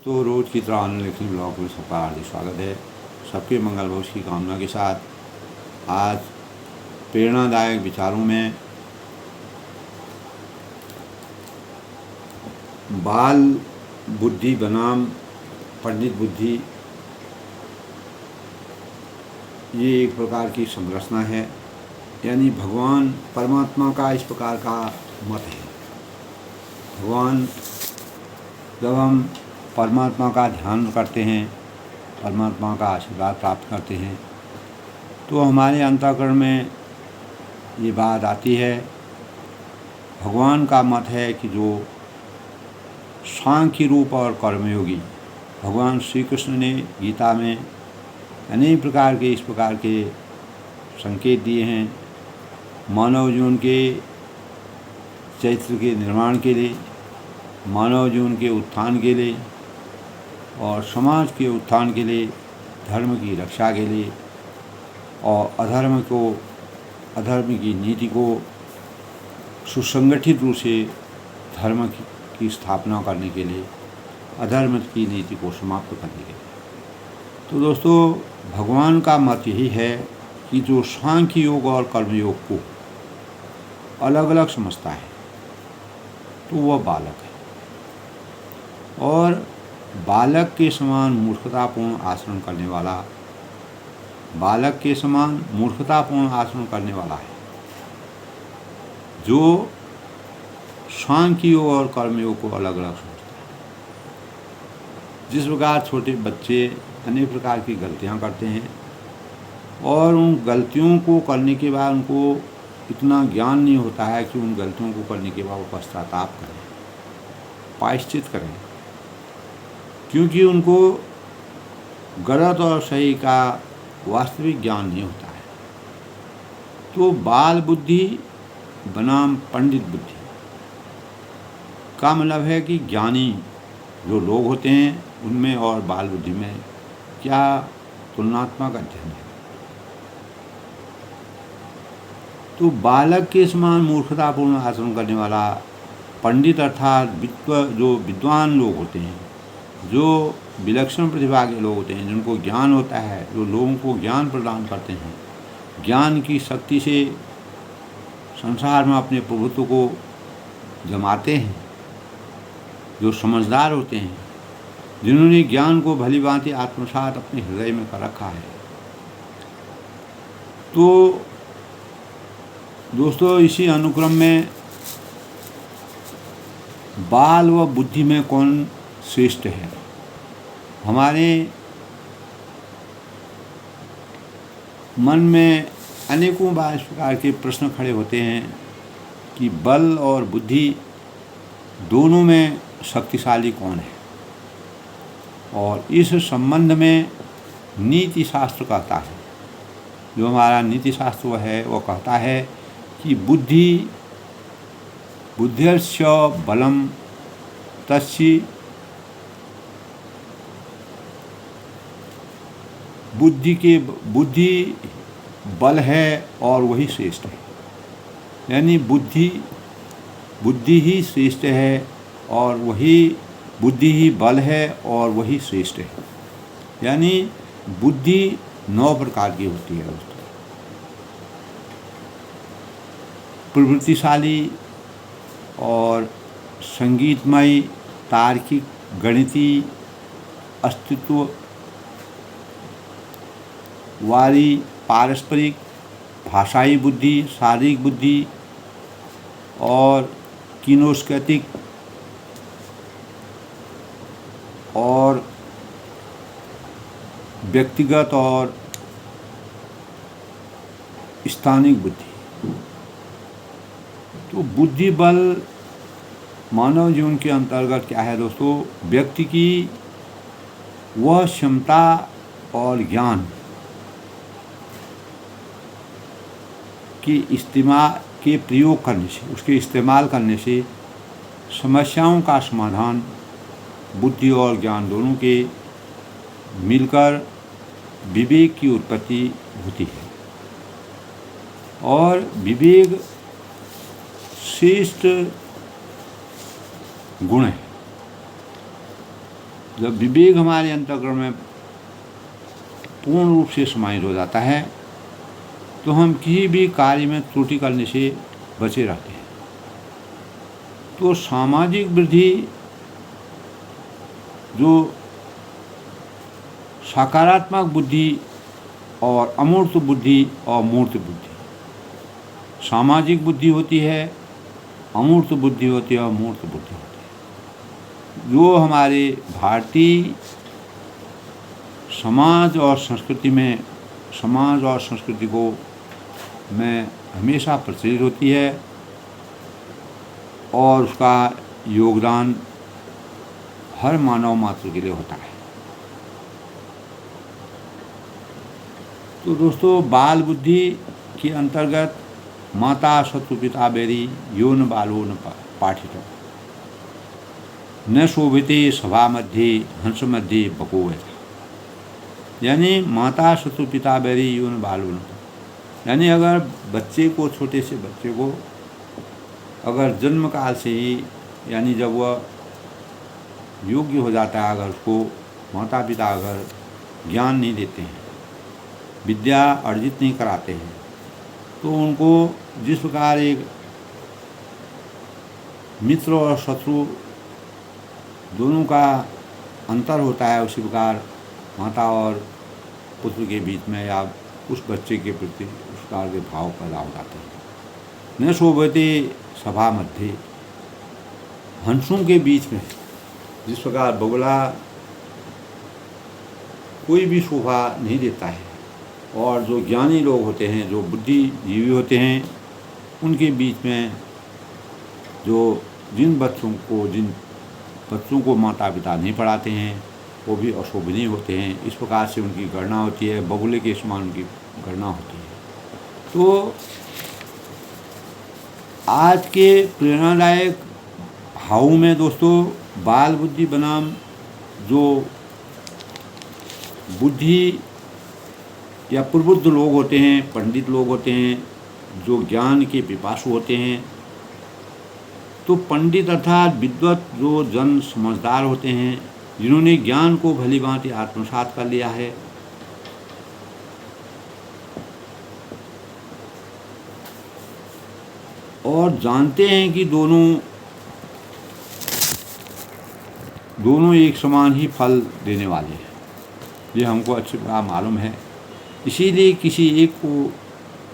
तो रोज़ की तरह अनुलेखनी ब्लॉग में सबका हार्दिक स्वागत है। सबके मंगल भविष्य की कामना के साथ आज प्रेरणादायक विचारों में बाल बुद्धि बनाम पंडित बुद्धि, ये एक प्रकार की संरचना है। यानी भगवान परमात्मा का इस प्रकार का मत है। भगवान, जब हम परमात्मा का ध्यान करते हैं, परमात्मा का आशीर्वाद प्राप्त करते हैं, तो हमारे अंतःकरण में ये बात आती है। भगवान का मत है कि जो सांख्य रूप और कर्मयोगी, भगवान श्री कृष्ण ने गीता में अनेक प्रकार के इस प्रकार के संकेत दिए हैं। मानव जीवन के चरित्र के निर्माण के लिए, मानव जीवन के उत्थान के लिए और समाज के उत्थान के लिए, धर्म की रक्षा के लिए और अधर्म की नीति को सुसंगठित रूप से धर्म की स्थापना करने के लिए, अधर्म की नीति को समाप्त करने के लिए। तो दोस्तों, भगवान का मत यही है कि जो सांख्य योग और कर्मयोग को अलग अलग समझता है तो वह बालक है, और बालक के समान मूर्खतापूर्ण आचरण करने वाला, बालक के समान मूर्खतापूर्ण आचरण करने वाला है जो सांख्य योग और कर्मयोग को अलग अलग समझता है। जिस प्रकार छोटे बच्चे अनेक प्रकार की गलतियां करते हैं और उन गलतियों को करने के बाद उनको इतना ज्ञान नहीं होता है कि उन गलतियों को करने के बाद वो पश्चाताप करें, प्रायश्चित करें, क्योंकि उनको गलत और सही का वास्तविक ज्ञान नहीं होता है। तो बाल बुद्धि बनाम पंडित बुद्धि का मतलब है कि ज्ञानी जो लोग होते हैं उनमें और बाल बुद्धि में क्या तुलनात्मक अध्ययन है। तो बालक के समान मूर्खतापूर्ण आचरण करने वाला पंडित अर्थात जो विद्वान लोग होते हैं, जो विलक्षण प्रतिभा के लोग होते हैं, जिनको ज्ञान होता है, जो लोगों को ज्ञान प्रदान करते हैं, ज्ञान की शक्ति से संसार में अपने प्रभुत्व को जमाते हैं, जो समझदार होते हैं, जिन्होंने ज्ञान को भली भांति आत्मसात अपने हृदय में कर रखा है। तो दोस्तों, इसी अनुक्रम में बाल व बुद्धि में कौन श्रेष्ठ है? हमारे मन में अनेकों बार इस प्रकार के प्रश्न खड़े होते हैं कि बल और बुद्धि दोनों में शक्तिशाली कौन है। और इस संबंध में नीति शास्त्र कहता है, जो हमारा नीति शास्त्र वह कहता है कि बुद्ध्यर्स्य बलम तस्य, बुद्धि बल है और वही श्रेष्ठ है। यानी बुद्धि ही श्रेष्ठ है और वही बुद्धि ही बल है और वही श्रेष्ठ है। यानी बुद्धि 9 प्रकार की होती है दोस्तों। प्रवृत्तिशाली और संगीतमय, तार्किक, गणितीय, अस्तित्व वाली, पारस्परिक, भाषाई बुद्धि, शारीरिक बुद्धि और किनोस्केटिक और व्यक्तिगत और स्थानिक बुद्धि। तो बुद्धि बल मानव जीवन के अंतर्गत क्या है दोस्तों? व्यक्ति की वह क्षमता और ज्ञान के प्रयोग करने से, उसके इस्तेमाल करने से समस्याओं का समाधान बुद्धि और ज्ञान दोनों के मिलकर विवेक की उत्पत्ति होती है। और विवेक श्रेष्ठ गुण है। जब विवेक हमारे अंतःकरण में पूर्ण रूप से समाहित हो जाता है तो हम किसी भी कार्य में त्रुटि करने से बचे रहते हैं। तो सामाजिक वृद्धि जो सकारात्मक बुद्धि और अमूर्त बुद्धि और मूर्त बुद्धि, सामाजिक बुद्धि होती है, अमूर्त बुद्धि होती है और मूर्त बुद्धि होती है। जो हमारे भारतीय समाज और संस्कृति में, समाज और संस्कृति को में हमेशा प्रचलित होती है और उसका योगदान हर मानव मात्र के लिए होता है। तो दोस्तों, बाल बुद्धि के अंतर्गत माता शत्रु पिता बैरी यो न बालो न पाठितो न शोभिते सभा मध्य हंस मध्य बको है। यानी माता शत्रु पिता बैरी यो न बालो न, यानी अगर बच्चे को, छोटे से बच्चे को अगर जन्म काल से ही, यानी जब वह योग्य हो जाता है, अगर उसको माता पिता अगर ज्ञान नहीं देते हैं, विद्या अर्जित नहीं कराते हैं, तो उनको जिस प्रकार एक मित्र और शत्रु दोनों का अंतर होता है, उसी प्रकार माता और पुत्र के बीच में या उस बच्चे के प्रति उस प्रकार के भाव पैदा हो जाते हैं। न शोभते सभा मध्य, हंसों के बीच में जिस प्रकार बगुला कोई भी शोभा नहीं देता है, और जो ज्ञानी लोग होते हैं, जो बुद्धिजीवी होते हैं, उनके बीच में जिन बच्चों को माता पिता नहीं पढ़ाते हैं वो भी अशोभनीय होते हैं। इस प्रकार से उनकी गणना होती है, बगुले के समान उनकी गणना होती है। तो आज के प्रेरणादायक भावों में दोस्तों, बाल बुद्धि बनाम जो बुद्धि या प्रबुद्ध लोग होते हैं, पंडित लोग होते हैं, जो ज्ञान के पिपासु होते हैं, तो पंडित अर्थात विद्वत जो जन समझदार होते हैं, जिन्होंने ज्ञान को भली भांति आत्मसात कर लिया है, और जानते हैं कि दोनों एक समान ही फल देने वाले हैं, ये हमको अच्छी तरह मालूम है। इसीलिए किसी एक को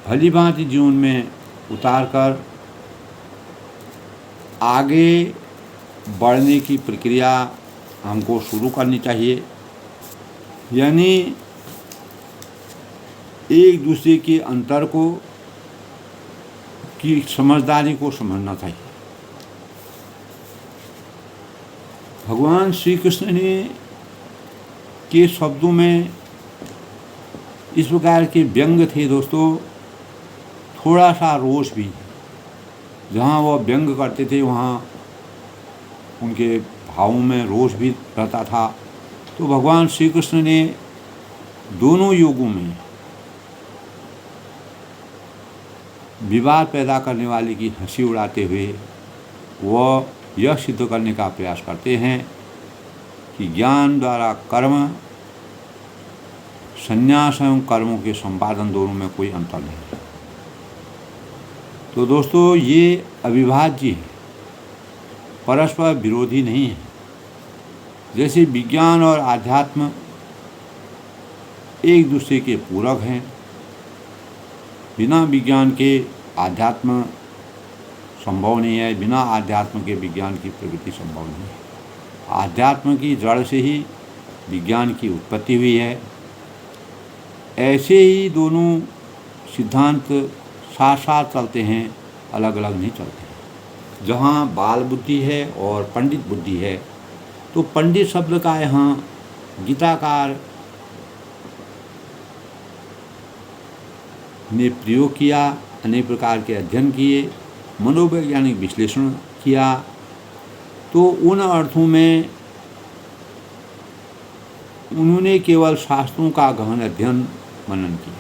भली भांति जीवन में उतार कर आगे बढ़ने की प्रक्रिया हमको शुरू करनी चाहिए। यानी एक दूसरे के अंतर को, की समझदारी को समझना चाहिए। भगवान श्री कृष्ण ने के शब्दों में इस प्रकार के व्यंग थे दोस्तों, थोड़ा सा रोष भी, जहाँ वह व्यंग करते थे वहाँ उनके भावों में रोष भी रहता था। तो भगवान श्री कृष्ण ने दोनों युगों में विवाद पैदा करने वाले की हंसी उड़ाते हुए वह यह सिद्ध करने का प्रयास करते हैं कि ज्ञान द्वारा कर्म, संन्यास एवं कर्मों के संपादन दोनों में कोई अंतर नहीं है। तो दोस्तों, ये अविभाज्य है, परस्पर विरोधी नहीं है। जैसे विज्ञान और आध्यात्म एक दूसरे के पूरक हैं, बिना विज्ञान के आध्यात्म संभव नहीं है, बिना आध्यात्म के विज्ञान की प्रगति संभव नहीं है। आध्यात्म की जड़ से ही विज्ञान की उत्पत्ति हुई है। ऐसे ही दोनों सिद्धांत साथ साथ चलते हैं, अलग अलग नहीं चलते। जहाँ बाल बुद्धि है और पंडित बुद्धि है, तो पंडित शब्द का यहाँ गीताकार ने प्रयोग किया, अनेक प्रकार के अध्ययन किए, मनोवैज्ञानिक विश्लेषण किया। तो उन अर्थों में उन्होंने केवल शास्त्रों का गहन अध्ययन मनन किया,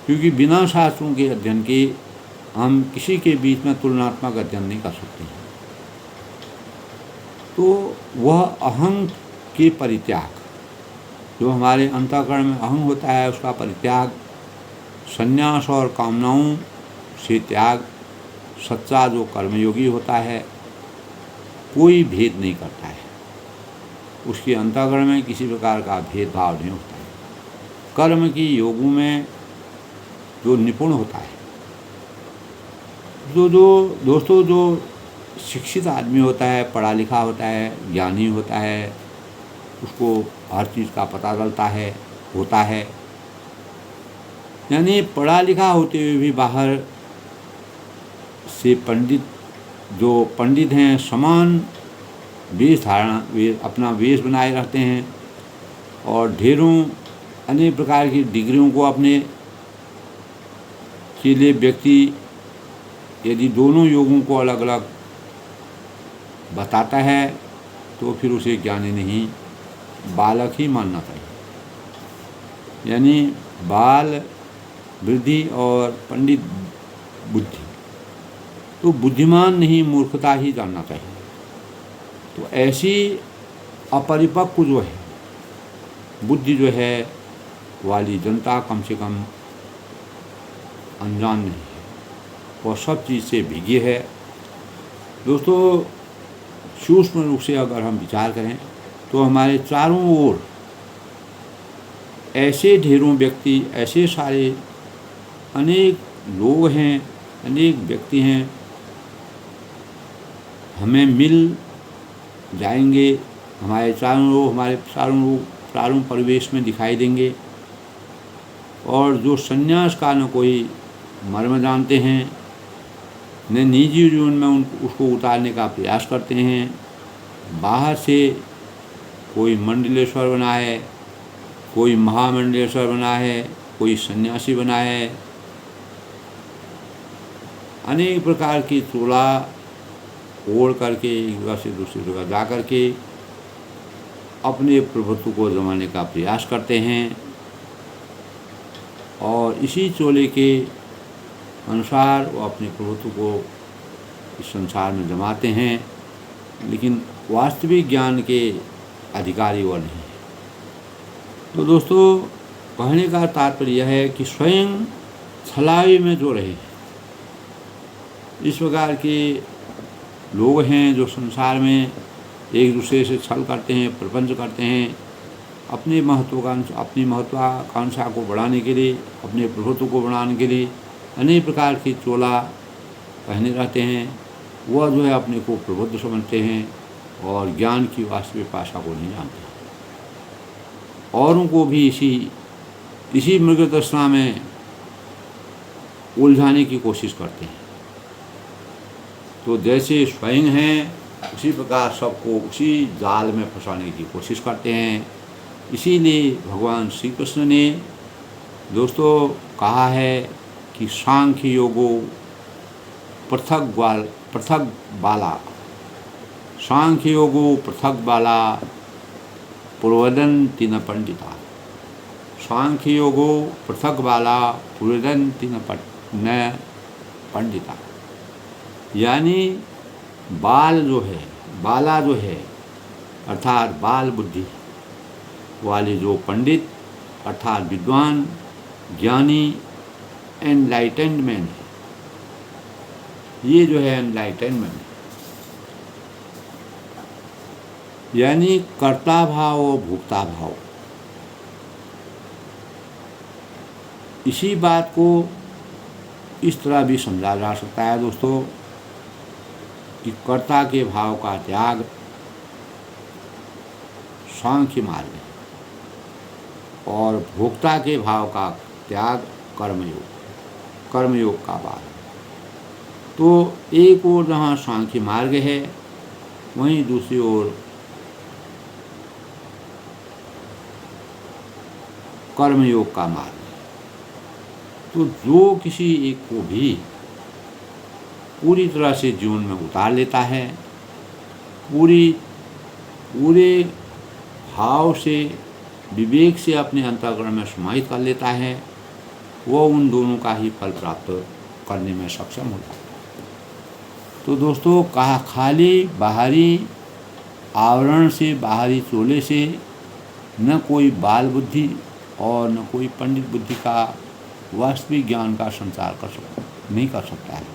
क्योंकि बिना शास्त्रों के अध्ययन के हम किसी के बीच में तुलनात्मक अध्ययन नहीं कर सकते हैं। तो वह अहंग के परित्याग, जो हमारे अंतःकरण में अहंग होता है उसका परित्याग, संन्यास और कामनाओं से त्याग, सच्चा जो कर्मयोगी होता है कोई भेद नहीं करता है, उसके अंतःकरण में किसी प्रकार का भेदभाव नहीं होता है। कर्म की योगों में जो निपुण होता है, जो दोस्तों जो शिक्षित आदमी होता है, पढ़ा लिखा होता है, ज्ञानी होता है, उसको हर चीज़ का पता चलता है, होता है। यानी पढ़ा लिखा होते हुए भी बाहर से जो पंडित हैं समान वेश धारण, अपना वेश बनाए रहते हैं और ढेरों अनेक प्रकार की डिग्रियों को अपने के लिए व्यक्ति यदि दोनों योगों को अलग अलग बताता है तो फिर उसे ज्ञानी नहीं, बालक ही मानना चाहिए। यानी बाल वृद्धि और पंडित बुद्धि, तो बुद्धिमान नहीं मूर्खता ही जानना चाहिए। तो ऐसी अपरिपक्व जो है बुद्धि जो है वाली जनता कम से कम अनजान नहीं है और सब चीज़ से भीगी है। दोस्तों सूक्ष्म रूप से अगर हम विचार करें तो हमारे चारों ओर ऐसे ढेरों व्यक्ति, ऐसे सारे अनेक लोग हैं, अनेक व्यक्ति हैं, हमें मिल जाएंगे, हमारे चारों परिवेश में दिखाई देंगे। और जो सन्यास का न कोई मर्म जानते हैं, न निजी जीवन में उसको उतारने का प्रयास करते हैं, बाहर से कोई मंडलेश्वर बना है, कोई महामंडलेश्वर बना है, कोई सन्यासी बना है, अनेक प्रकार की चोला ओढ़ करके एक जगह से दूसरी जगह जा करके अपने प्रभुत्व को जमाने का प्रयास करते हैं और इसी चोले के अनुसार वो अपने प्रभुत्व को इस संसार में जमाते हैं, लेकिन वास्तविक ज्ञान के अधिकारी वो नहीं है। तो दोस्तों कहने का तात्पर्य यह है कि स्वयं छलावे में जो रहे, इस प्रकार के लोग हैं जो संसार में एक दूसरे से छल करते हैं, प्रपंच करते हैं, अपनी महत्वाकांक्षा को बढ़ाने के लिए, अपने प्रभुत्व को बढ़ाने के लिए अनेक प्रकार की चोला पहने रहते हैं। वह जो है अपने को प्रबुद्ध समझते हैं और ज्ञान की वास्तविक भाषा को नहीं जानते, औरों को भी इसी मृग तृष्णा में उलझाने की कोशिश करते हैं। तो जैसे स्वयं हैं उसी प्रकार सबको उसी जाल में फंसाने की कोशिश करते हैं। इसीलिए भगवान श्री कृष्ण ने दोस्तों कहा है कि सांख्य योगो पृथक बाला, सांख्य योगो पृथक बाला पूर्वदन्ति न पंडिता, सांख्य योगो पृथक बाला पूर्वदन्ति न पंडिता। यानी बाला जो है अर्थात बाल बुद्धि वाले जो पंडित अर्थात विद्वान ज्ञानी एनलाइटेनमेंट, ये जो है एनलाइटेनमेंट यानी कर्ता भाव और भोक्ता भाव। इसी बात को इस तरह भी समझा जा सकता है दोस्तों कि कर्ता के भाव का त्याग सांख्य मार्ग है और भोक्ता के भाव का त्याग कर्मयोग का भाव है। तो एक ओर जहाँ सांख्य मार्ग है वहीं दूसरी ओर कर्मयोग का मार्ग है। तो जो किसी एक को भी पूरी तरह से जीवन में उतार लेता है, पूरे भाव से विवेक से अपने अंतःकरण में समाहित कर लेता है, वह उन दोनों का ही फल प्राप्त करने में सक्षम होता है। तो दोस्तों कहा खाली बाहरी आवरण से, बाहरी चोले से न कोई बाल बुद्धि और न कोई पंडित बुद्धि का वास्तविक ज्ञान का संचार नहीं कर सकता है।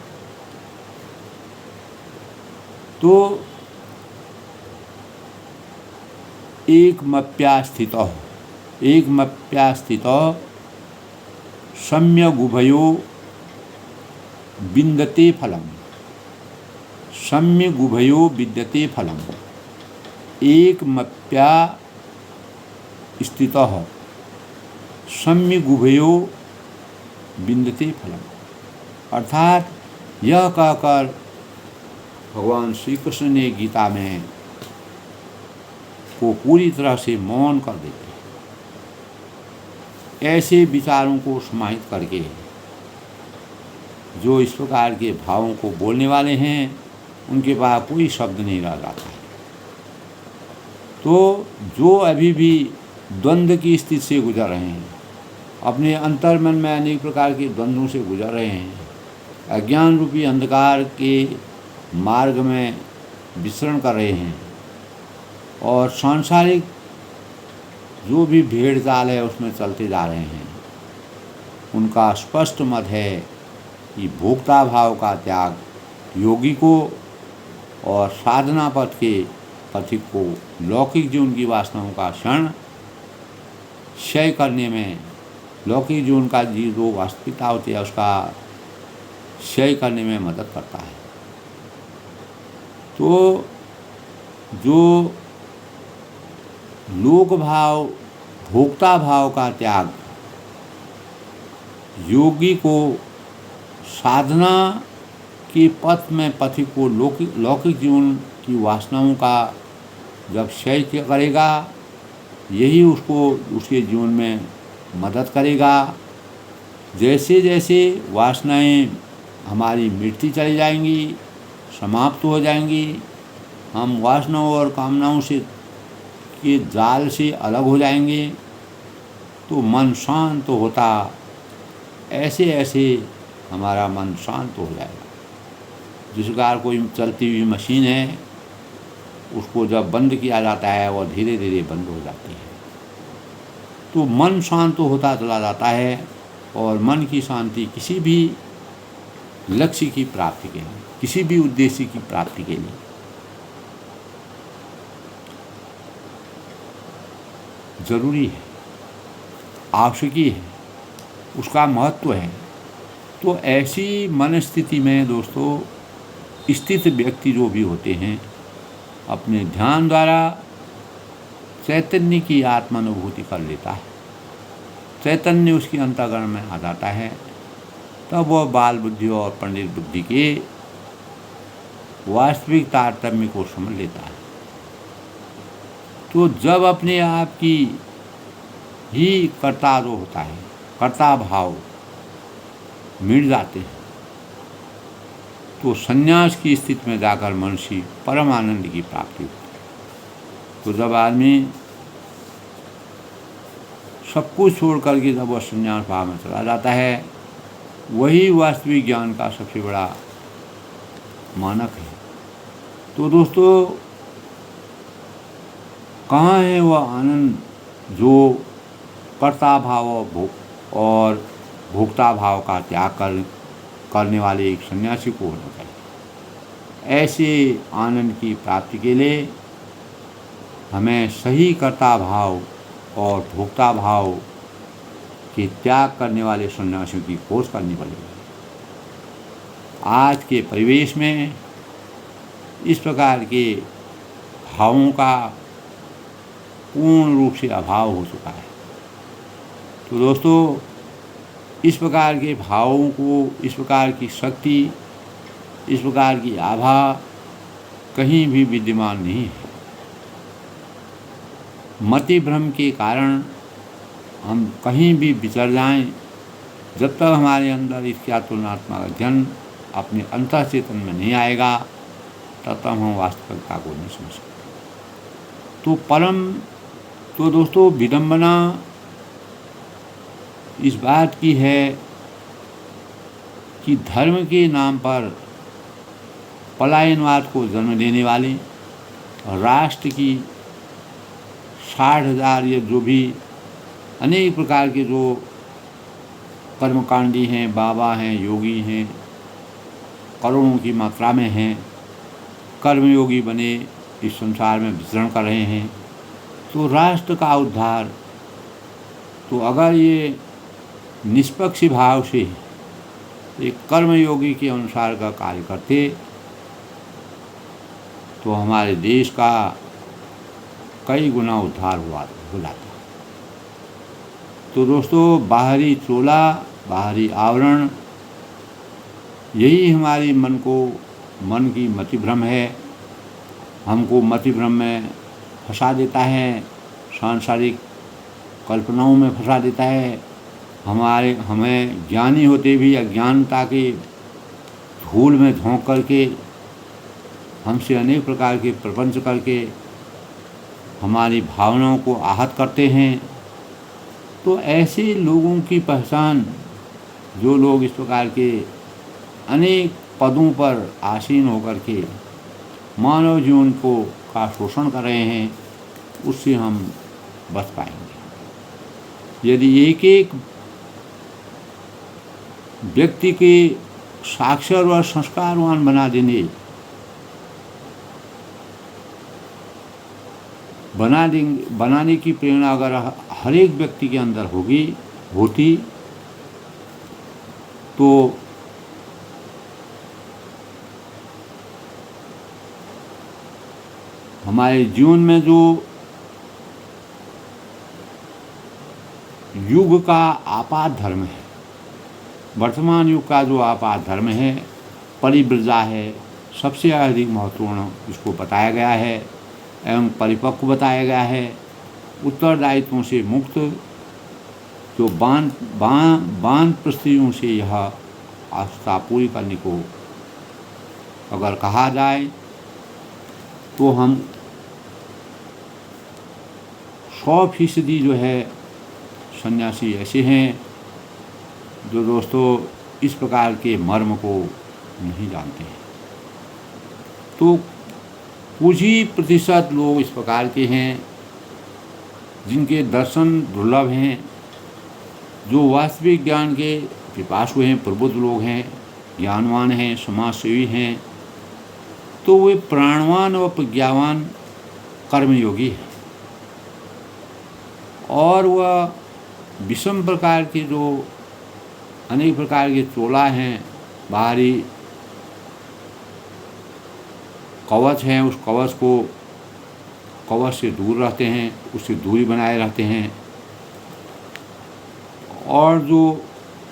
तो एकमप्यास्थितः सम्यगुभयो विन्दते फलम्। सम्यगुभयो विद्यते फलम्। एकमप्यास्थितः सम्यगुभयो विन्दते फलम्। अर्थात यह कहकर भगवान श्री कृष्ण ने गीता में को पूरी तरह से मौन कर देते हैं। ऐसे विचारों को समाहित करके जो इस प्रकार के भावों को बोलने वाले हैं, उनके पास कोई शब्द नहीं रह जाता है। तो जो अभी भी द्वंद्व की स्थिति से गुजर रहे हैं, अपने अंतर्मन में अनेक प्रकार के द्वंद्वों से गुजर रहे हैं, अज्ञान रूपी अंधकार के मार्ग में विचरण कर रहे हैं और सांसारिक जो भी भेड़ चाल है उसमें चलते जा रहे हैं, उनका स्पष्ट मत है कि भोक्ता भाव का त्याग योगी को और साधना पथ के पथिक को लौकिक जीवन की वासनाओं का क्षय करने में, लौकिक जीवन का जो वास्तविकता होती है उसका क्षय करने में मदद करता है। तो जो लोक भाव, भोक्ता भाव का त्याग योगी को साधना के पथ में पथिक को लौकिक जीवन की वासनाओं का जब क्षय करेगा, यही उसको उसके जीवन में मदद करेगा। जैसे जैसे वासनाएं हमारी मिटती चली जाएंगी, समाप्त हो जाएंगी, हम वासनाओं और कामनाओं से के जाल से अलग हो जाएंगे, तो मन शांत होता, ऐसे ऐसे हमारा मन शांत हो जाएगा। जिस प्रकार कोई चलती हुई मशीन है, उसको जब बंद किया जाता है वह धीरे धीरे बंद हो जाती है। तो मन शांत होता चला जाता है और मन की शांति किसी भी लक्ष्य की प्राप्ति के लिए, किसी भी उद्देश्य की प्राप्ति के लिए जरूरी है, आवश्यकी है, उसका महत्व है। तो ऐसी मनस्थिति में दोस्तों स्थित व्यक्ति जो भी होते हैं, अपने ध्यान द्वारा चैतन्य की आत्मानुभूति कर लेता है, चैतन्य उसकी अंतःकरण में आ जाता है, तब वह बाल बुद्धि और पंडित बुद्धि के वास्तविक तारतम्य को समझ लेता है। तो जब अपने आप की ही कर्ता जो होता है, कर्ता भाव मिट जाते हैं, तो संन्यास की स्थिति में जाकर मनुष्य परम आनंद की प्राप्ति होती है। तो जब आदमी सब कुछ छोड़ करके जब वह संन्यास भाव में चला जाता है, वही वास्तविक ज्ञान का सबसे बड़ा मानक है। तो दोस्तों, कहाँ है वह आनंद जो कर्ता भाव और भोक्ता भाव का त्याग करने वाले एक सन्यासी को होना चाहिए। ऐसे आनंद की प्राप्ति के लिए हमें सही कर्ता भाव और भोक्ता भाव के त्याग करने वाले सन्यासियों की खोज करनी पड़ेगी। आज के परिवेश में इस प्रकार के भावों का पूर्ण रूप से अभाव हो चुका है। तो दोस्तों, इस प्रकार के भावों को, इस प्रकार की शक्ति, इस प्रकार की आभा कहीं भी विद्यमान नहीं है। मति भ्रम के कारण हम कहीं भी विचर जाएं, जब तक हमारे अंदर इसका तुलनात्मक अध्ययन अपने अंतः चेतन में नहीं आएगा, तब तक हम वास्तविकता को नहीं समझ सकते। तो दोस्तों, विडंबना इस बात की है कि धर्म के नाम पर पलायनवाद को जन्म देने वाले राष्ट्र की 60,000 या जो भी अनेक प्रकार के जो कर्मकांडी हैं, बाबा हैं, योगी हैं, करोड़ों की मात्रा में हैं, कर्मयोगी बने इस संसार में विचरण कर रहे हैं। तो राष्ट्र का उद्धार, तो अगर ये निष्पक्ष भाव से एक कर्मयोगी के अनुसार का कार्य करते तो हमारे देश का कई गुना उद्धार हो जाता। तो दोस्तों, बाहरी चोला, बाहरी आवरण, यही हमारी मन की मतिभ्रम है। हमको मतिभ्रम में फंसा देता है, सांसारिक कल्पनाओं में फंसा देता है। हमें ज्ञानी होते भी अज्ञानता के धूल में झोंक करके, हमसे अनेक प्रकार के प्रपंच करके हमारी भावनाओं को आहत करते हैं। तो ऐसे लोगों की पहचान, जो लोग इस प्रकार के अनेक पदों पर आसीन होकर के मानव जीवन का शोषण कर रहे हैं, उससे हम बच पाएंगे। यदि एक एक व्यक्ति के साक्षर व संस्कारवान बनाने की प्रेरणा अगर हर एक व्यक्ति के अंदर होती तो हमारे जीवन में जो युग का आपात धर्म है, वर्तमान युग का जो आपात धर्म है, परिव्रजा है, सबसे अधिक महत्वपूर्ण इसको बताया गया है एवं परिपक्व बताया गया है। उत्तरदायित्वों से मुक्त, जो बांध प्रस्तियों से यह आस्था पूरी करने को अगर कहा जाए तो हम 100% जो है सन्यासी ऐसे हैं जो दोस्तों इस प्रकार के मर्म को नहीं जानते हैं। तो कुछ ही प्रतिशत लोग इस प्रकार के हैं जिनके दर्शन दुर्लभ हैं, जो वास्तविक ज्ञान के पिपासु हैं, प्रबुद्ध लोग हैं, ज्ञानवान हैं, समाजसेवी हैं। तो वे प्राणवान व प्रज्ञावान कर्मयोगी हैं और वह विषम प्रकार के जो अनेक प्रकार के चोला हैं, बाहरी कवच हैं, उस कवच से दूर रहते हैं, उससे दूरी बनाए रहते हैं। और जो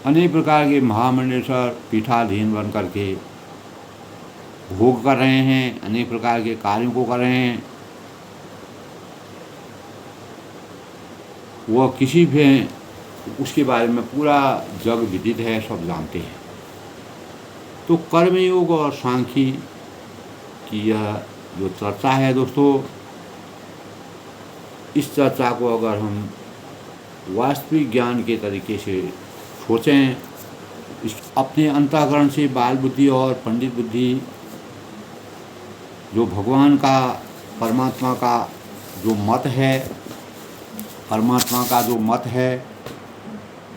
अनेक प्रकार के महामंडलेश्वर पीठाधीन बन करके भोग कर रहे हैं, अनेक प्रकार के कार्यों को कर रहे हैं, वह किसी भी उसके बारे में पूरा जग विदित है, सब जानते हैं। तो कर्मयोग और सांख्य की यह जो चर्चा है दोस्तों, इस चर्चा को अगर हम वास्तविक ज्ञान के तरीके से सोचें, अपने अंतःकरण से बाल बुद्धि और पंडित बुद्धि, जो भगवान का, परमात्मा का जो मत है,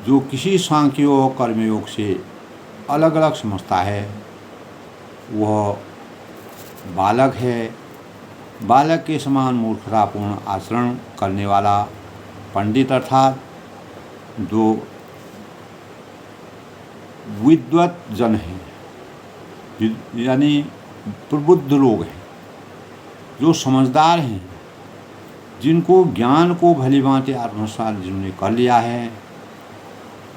जो किसी सांख्य और कर्मयोग से अलग अलग समझता है, वह बालक है। बालक के समान मूर्खतापूर्ण आचरण करने वाला पंडित अर्थात जो विद्वत जन है, यानी प्रबुद्ध लोग हैं, जो समझदार हैं, जिनको ज्ञान को भलीभांति आत्मसात जिन्होंने कर लिया है,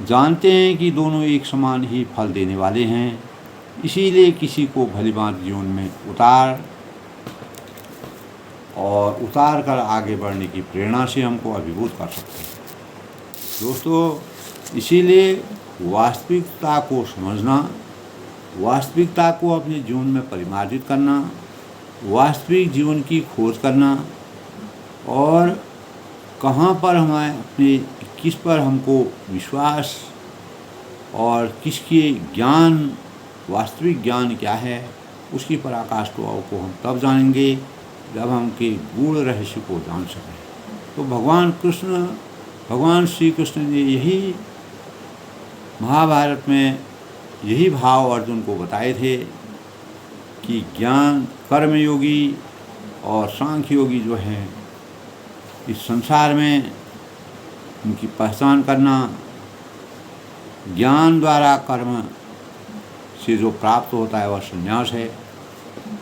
जानते हैं कि दोनों एक समान ही फल देने वाले हैं, इसीलिए किसी को भलीभांति जीवन में उतार कर आगे बढ़ने की प्रेरणा से हमको अभिभूत कर सकते हैं। दोस्तों, इसीलिए वास्तविकता को समझना, वास्तविकता को अपने जीवन में परिमार्जित करना, वास्तविक जीवन की खोज करना और कहाँ पर किस पर हमको विश्वास और किसके ज्ञान, वास्तविक ज्ञान क्या है, उसकी पराकाष्ठा को हम तब जानेंगे जब हम के गूढ़ रहस्य को जान सकें। तो भगवान श्री कृष्ण ने यही महाभारत में यही भाव अर्जुन को बताए थे कि ज्ञान कर्मयोगी और सांख्य योगी जो हैं इस संसार में उनकी पहचान करना, ज्ञान द्वारा कर्म से जो प्राप्त होता है वह संन्यास है,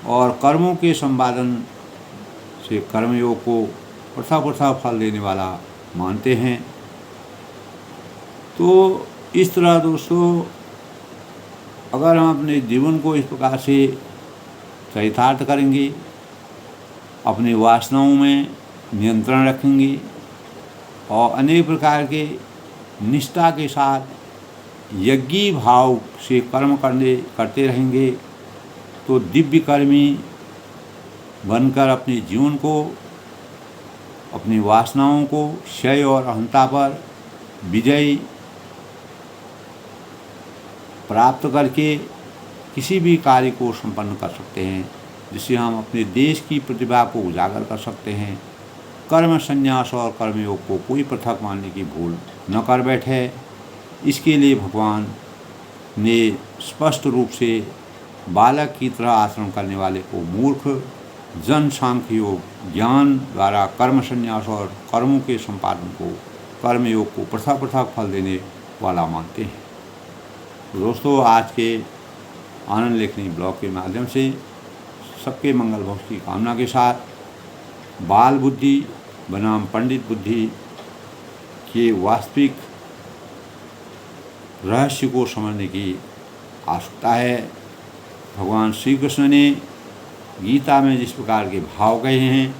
और कर्मों के संपादन से कर्मयोग को पृथक फल देने वाला मानते हैं। तो इस तरह दोस्तों, अगर हम अपने जीवन को इस प्रकार से चरितार्थ करेंगे, अपनी वासनाओं में नियंत्रण रखेंगे और अनेक प्रकार के निष्ठा के साथ यज्ञी भाव से कर्म करते रहेंगे, तो दिव्य कर्मी बनकर अपने जीवन को, अपनी वासनाओं को क्षय और अहंता पर विजय प्राप्त करके किसी भी कार्य को संपन्न कर सकते हैं, जिससे हम अपने देश की प्रतिभा को उजागर कर सकते हैं। कर्म संन्यास और कर्मयोग को कोई पृथक मानने की भूल न कर बैठे। इसके लिए भगवान ने स्पष्ट रूप से बालक की तरह आचरण करने वाले को मूर्ख, जन सांख्य योग ज्ञान द्वारा कर्म संन्यास और कर्मों के संपादन को, कर्मयोग को पृथक फल देने वाला मानते हैं। तो दोस्तों, आज के आनंद लेखनी ब्लॉग के माध्यम से सबके मंगल भविष्य की कामना के साथ बाल बुद्धि बनाम पंडित बुद्धि के वास्तविक रहस्य को समझने की आवश्यकता है। भगवान श्री कृष्ण ने गीता में जिस प्रकार के भाव कहे हैं,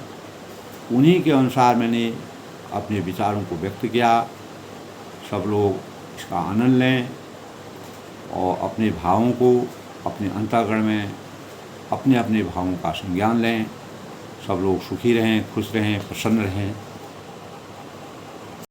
उन्हीं के अनुसार मैंने अपने विचारों को व्यक्त किया। सब लोग इसका आनंद लें और अपने भावों को अपने अंतःकरण में अपने अपने भावों का संज्ञान लें। सब लोग सुखी रहें, खुश रहें, प्रसन्न रहें।